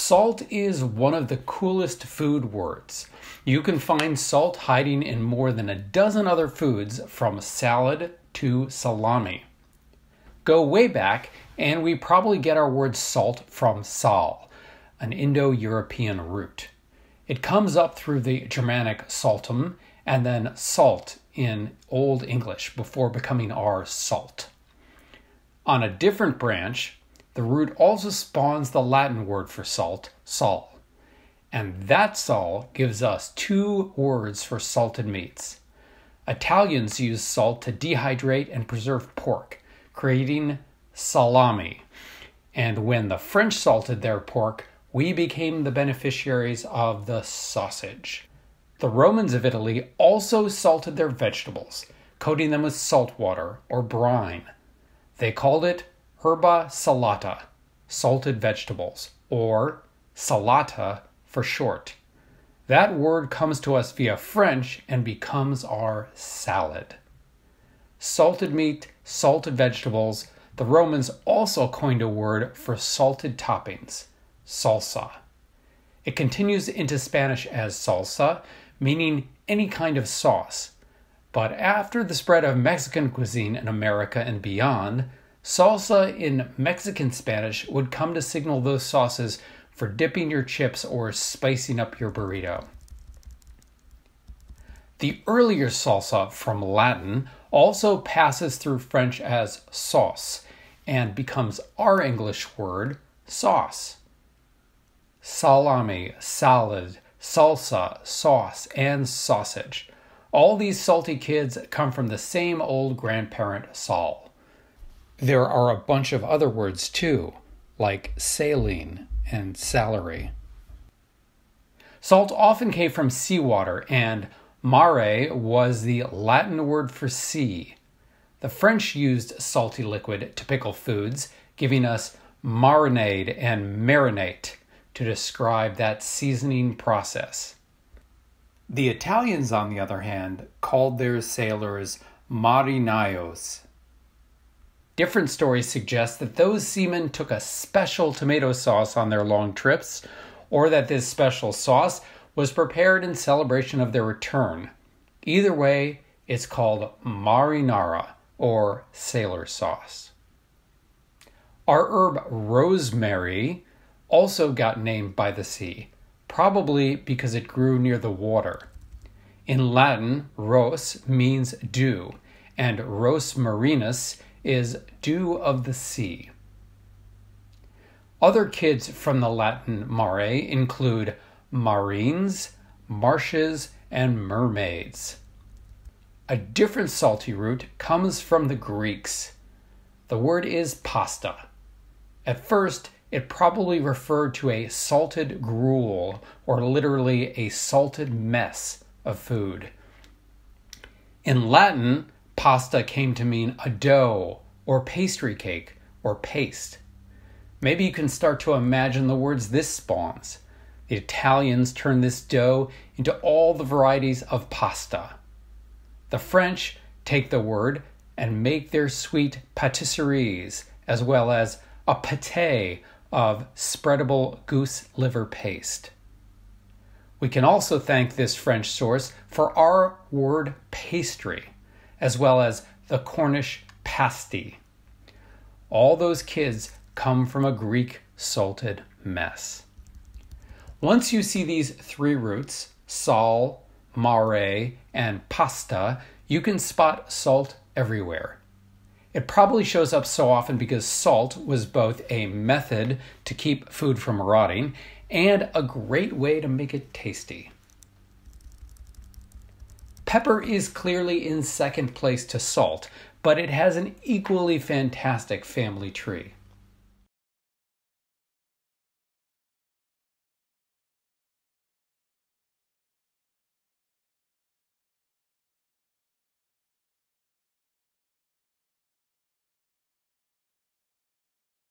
Salt is one of the coolest food words. You can find salt hiding in more than a dozen other foods, from salad to salami. Go way back, and we probably get our word salt from sal, an Indo-European root. It comes up through the Germanic saltum and then salt in Old English before becoming our salt. On a different branch, the root also spawns the Latin word for salt, sal. And that sal gives us two words for salted meats. Italians use salt to dehydrate and preserve pork, creating salami. And when the French salted their pork, we became the beneficiaries of the sausage. The Romans of Italy also salted their vegetables, coating them with salt water or brine. They called it herba salata, salted vegetables, or salata for short. That word comes to us via French and becomes our salad. Salted meat, salted vegetables. The Romans also coined a word for salted toppings, salsa. It continues into Spanish as salsa, meaning any kind of sauce. But after the spread of Mexican cuisine in America and beyond, salsa in Mexican Spanish would come to signal those sauces for dipping your chips or spicing up your burrito. The earlier salsa from Latin also passes through French as sauce and becomes our English word sauce. Salami, salad, salsa, sauce, and sausage. All these salty kids come from the same old grandparent sal. There are a bunch of other words too, like saline and salary. Salt often came from seawater, and mare was the Latin word for sea. The French used salty liquid to pickle foods, giving us marinade and marinate to describe that seasoning process. The Italians, on the other hand, called their sailors marinaios. Different stories suggest that those seamen took a special tomato sauce on their long trips, or that this special sauce was prepared in celebration of their return. Either way, it's called marinara, or sailor sauce. Our herb rosemary also got named by the sea, probably because it grew near the water. In Latin, ros means dew, and ros marinus is dew of the sea. Other kids from the Latin mare include marines, marshes, and mermaids. A different salty root comes from the Greeks. The word is pasta. At first, it probably referred to a salted gruel, or literally a salted mess of food. In Latin, pasta came to mean a dough, or pastry cake, or paste. Maybe you can start to imagine the words this spawns. The Italians turned this dough into all the varieties of pasta. The French take the word and make their sweet pâtisseries, as well as a pâté of spreadable goose liver paste. We can also thank this French source for our word pastry, as well as the Cornish pasty. All those kids come from a Greek salted mess. Once you see these three roots, sal, mare, and pasta, you can spot salt everywhere. It probably shows up so often because salt was both a method to keep food from rotting and a great way to make it tasty. Pepper is clearly in second place to salt, but it has an equally fantastic family tree.